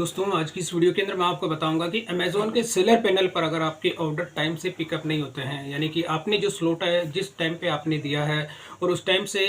दोस्तों आज की इस वीडियो के अंदर मैं आपको बताऊंगा कि अमेज़ॉन के सेलर पैनल पर अगर आपके ऑर्डर टाइम से पिकअप नहीं होते हैं, यानी कि आपने जो स्लॉट है जिस टाइम पे आपने दिया है और उस टाइम से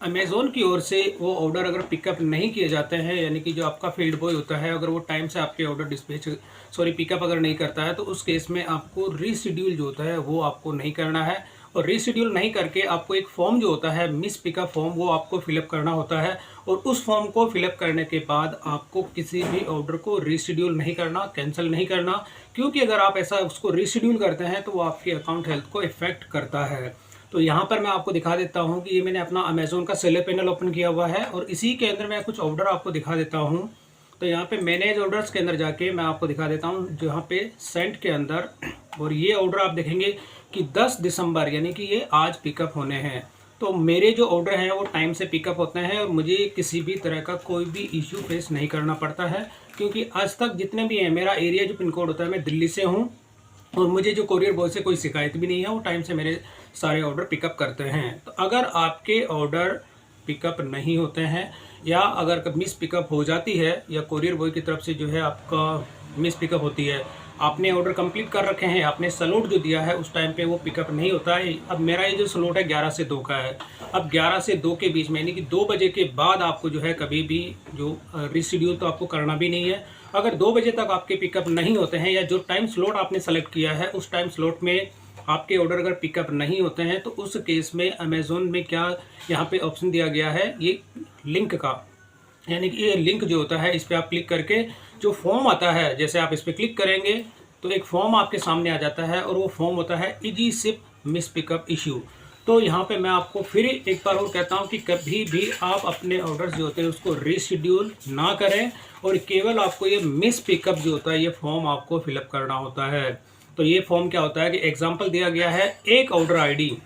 अमेज़ॉन की ओर से वो ऑर्डर अगर पिकअप नहीं किए जाते हैं, यानी कि जो आपका फील्ड बॉय होता है अगर वो टाइम से आपके ऑर्डर पिकअप अगर नहीं करता है, तो उस केस में आपको रीशेड्यूल जो होता है वो आपको नहीं करना है। और रीशेड्यूल नहीं करके आपको एक फॉर्म जो होता है मिस पिकअप फॉर्म, वो आपको फिलअप करना होता है। और उस फॉर्म को फिलअप करने के बाद आपको किसी भी ऑर्डर को रीशेड्यूल नहीं करना, कैंसिल नहीं करना, क्योंकि अगर आप ऐसा उसको रीशेड्यूल करते हैं तो वो आपके अकाउंट हेल्थ को इफेक्ट करता है। तो यहाँ पर मैं आपको दिखा देता हूँ कि ये मैंने अपना अमेज़ॉन का सेलर पैनल ओपन किया हुआ है और इसी के अंदर मैं कुछ ऑर्डर आपको दिखा देता हूँ। तो यहाँ पे मैनेज ऑर्डर्स के अंदर जाके मैं आपको दिखा देता हूँ जहाँ पे सेंट के अंदर, और ये ऑर्डर आप देखेंगे कि 10 दिसंबर यानी कि ये आज पिकअप होने हैं। तो मेरे जो ऑर्डर हैं वो टाइम से पिकअप होते हैं और मुझे किसी भी तरह का कोई भी इश्यू फेस नहीं करना पड़ता है, क्योंकि आज तक जितने भी हैं, मेरा एरिया जो पिन कोड होता है, मैं दिल्ली से हूँ और मुझे जो कोरियर बॉय से कोई शिकायत भी नहीं है, वो टाइम से मेरे सारे ऑर्डर पिकअप करते हैं। तो अगर आपके ऑर्डर पिकअप नहीं होते हैं या अगर मिस पिकअप हो जाती है या कोरियर बॉय की तरफ से जो है आपका मिस पिकअप होती है, आपने ऑर्डर कंप्लीट कर रखे हैं, आपने स्लॉट जो दिया है उस टाइम पे वो पिकअप नहीं होता है। अब मेरा ये जो स्लॉट है 11 से 2 का है। अब 11 से 2 के बीच में यानी कि 2 बजे के बाद आपको जो है कभी भी जो रीशेड्यूल तो आपको करना भी नहीं है। अगर 2 बजे तक आपके पिकअप नहीं होते हैं या जो टाइम स्लॉट आपने सेलेक्ट किया है उस टाइम स्लॉट में आपके ऑर्डर अगर पिकअप नहीं होते हैं, तो उस केस में अमेज़ॉन में क्या यहाँ पे ऑप्शन दिया गया है ये लिंक का, यानी कि ये लिंक जो होता है इस पर आप क्लिक करके जो फॉर्म आता है, जैसे आप इस पर क्लिक करेंगे तो एक फॉर्म आपके सामने आ जाता है और वो फॉर्म होता है easy ship miss pickup issue. तो यहाँ पे मैं आपको फिर एक बार और कहता हूँ कि कभी भी आप अपने ऑर्डर्स जो होते हैं उसको रीशेड्यूल ना करें और केवल आपको ये मिस पिकअप जो होता है ये फॉर्म आपको फिलअप करना होता है। तो ये फॉर्म क्या होता है कि एग्जाम्पल दिया गया है एक ऑर्डर आईडी,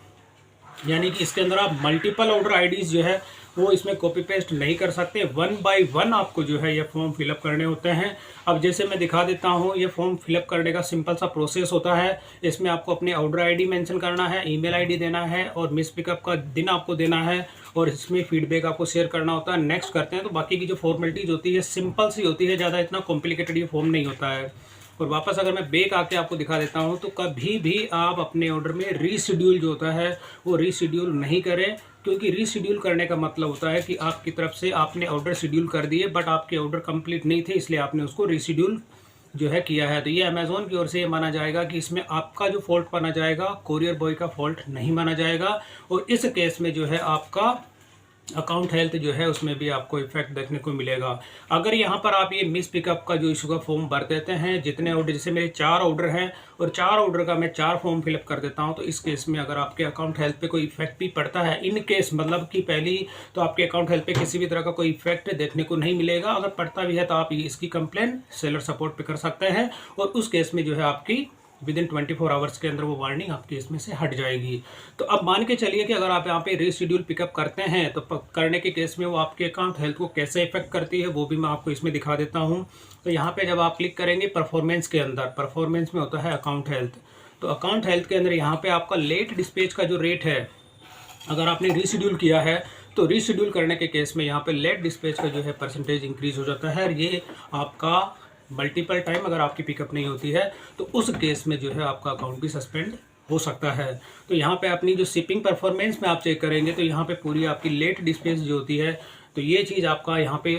यानी कि इसके अंदर आप मल्टीपल ऑर्डर आईडीज जो है वो इसमें कॉपी पेस्ट नहीं कर सकते, 1 बाय 1 आपको जो है ये फॉर्म फिलअप करने होते हैं। अब जैसे मैं दिखा देता हूँ, ये फॉर्म फिलअप करने का सिंपल सा प्रोसेस होता है। इसमें आपको अपने ऑर्डर आईडी मेंशन करना है, ईमेल आईडी देना है और मिस पिकअप का दिन आपको देना है और इसमें फीडबैक आपको शेयर करना होता है। नेक्स्ट करते हैं तो बाकी की जो फॉर्मेलिटीज होती है सिंपल सी होती है, ज़्यादा इतना कॉम्प्लिकेटेड ये फॉर्म नहीं होता है। और वापस अगर मैं बैक आके आपको दिखा देता हूं, तो कभी भी आप अपने ऑर्डर में रीशेड्यूल जो होता है वो रीशेड्यूल नहीं करें, क्योंकि रीशेड्यूल करने का मतलब होता है कि आपकी तरफ से आपने ऑर्डर शेड्यूल कर दिए बट आपके ऑर्डर कंप्लीट नहीं थे, इसलिए आपने उसको रीशेड्यूल जो है किया है। तो ये अमेज़ॉन की ओर से ये माना जाएगा कि इसमें आपका जो फॉल्ट माना जाएगा, कोरियर बॉय का फॉल्ट नहीं माना जाएगा। और इस केस में जो है आपका अकाउंट हेल्थ जो है उसमें भी आपको इफेक्ट देखने को मिलेगा। अगर यहाँ पर आप ये मिस पिकअप का जो इशू का फॉर्म भर देते हैं, जितने ऑर्डर, जैसे मेरे 4 ऑर्डर हैं और 4 ऑर्डर का मैं 4 फॉर्म फिलअप कर देता हूँ, तो इस केस में अगर आपके अकाउंट हेल्थ पे कोई इफेक्ट भी पड़ता है, इन केस मतलब कि पहली तो आपके अकाउंट हेल्थ पे किसी भी तरह का कोई इफेक्ट देखने को नहीं मिलेगा। अगर पड़ता भी है तो आप इसकी कंप्लेन सेलर सपोर्ट पे कर सकते हैं और उस केस में जो है आपकी विदिन 24 आवर्स के अंदर वो वार्निंग आपकी इसमें से हट जाएगी। तो अब मान के चलिए कि अगर आप यहाँ पे रीशेड्यूल पिकअप करते हैं तो करने के केस में वो आपके अकाउंट हेल्थ को कैसे इफेक्ट करती है वो भी मैं आपको इसमें दिखा देता हूँ। तो यहाँ पे जब आप क्लिक करेंगे परफॉर्मेंस के अंदर, परफॉर्मेंस में होता है अकाउंट हेल्थ। तो अकाउंट हेल्थ के अंदर यहाँ पे आपका लेट डिस्पैच का जो रेट है, अगर आपने रीशेड्यूल किया है तो रीशेड्यूल करने के केस में यहाँ पे लेट डिस्पैच का जो है परसेंटेज इंक्रीज हो जाता है। ये आपका मल्टीपल टाइम अगर आपकी पिकअप नहीं होती है तो उस केस में जो है आपका अकाउंट भी सस्पेंड हो सकता है। तो यहाँ पे अपनी जो शिपिंग परफॉर्मेंस में आप चेक करेंगे तो यहाँ पे पूरी आपकी लेट डिस्पैच जो होती है, तो ये चीज़ आपका यहाँ पे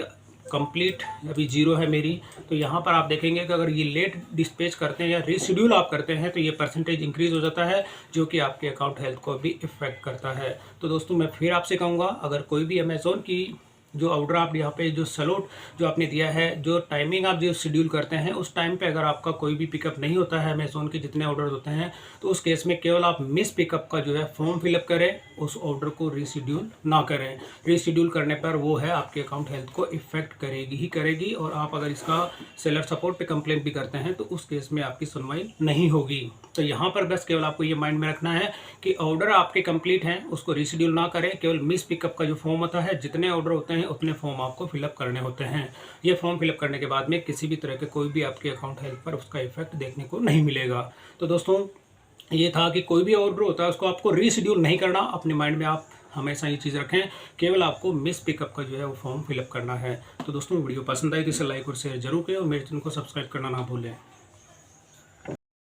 कंप्लीट अभी 0 है मेरी। तो यहाँ पर आप देखेंगे कि अगर ये लेट डिस्पैच करते हैं या रीशेड्यूल आप करते हैं तो ये परसेंटेज इंक्रीज हो जाता है, जो कि आपके अकाउंट हेल्थ को भी इफेक्ट करता है। तो दोस्तों मैं फिर आपसे कहूँगा, अगर कोई भी अमेज़ॉन की जो ऑर्डर आप यहाँ पे जो स्लॉट जो आपने दिया है, जो टाइमिंग आप जो शेड्यूल करते हैं उस टाइम पे अगर आपका कोई भी पिकअप नहीं होता है, अमेज़ॉन के जितने ऑर्डर होते हैं, तो उस केस में केवल आप मिस पिकअप का जो है फॉर्म फिलअप करें, उस ऑर्डर को रीशेड्यूल ना करें। रीशेड्यूल करने पर वो है आपके अकाउंट हेल्थ को इफेक्ट करेगी ही करेगी और आप अगर इसका सेलर सपोर्ट पे कंप्लेन भी करते हैं तो उस केस में आपकी सुनवाई नहीं होगी। तो यहाँ पर बस केवल आपको ये माइंड में रखना है कि ऑर्डर आपके कंप्लीट हैं उसको रीशेड्यूल ना करें, केवल मिस पिकअप का जो फॉर्म होता है, जितने ऑर्डर होते हैं उतने फॉर्म आपको फिलअप करने होते हैं। ये फॉर्म फिलअप करने के बाद में किसी भी तरह के कोई भी आपके अकाउंट हेल्थ पर उसका इफेक्ट देखने को नहीं मिलेगा। तो दोस्तों ये था कि कोई भी ऑर्डर होता है उसको आपको रीशेड्यूल नहीं करना, अपने माइंड में आप हमेशा ये चीज़ रखें, केवल आपको मिस पिकअप का जो है वो फॉर्म फिलअप करना है। तो दोस्तों वीडियो पसंद आई तो इसे लाइक और शेयर जरूर करें और मेरे चैनल को सब्सक्राइब करना ना भूलें।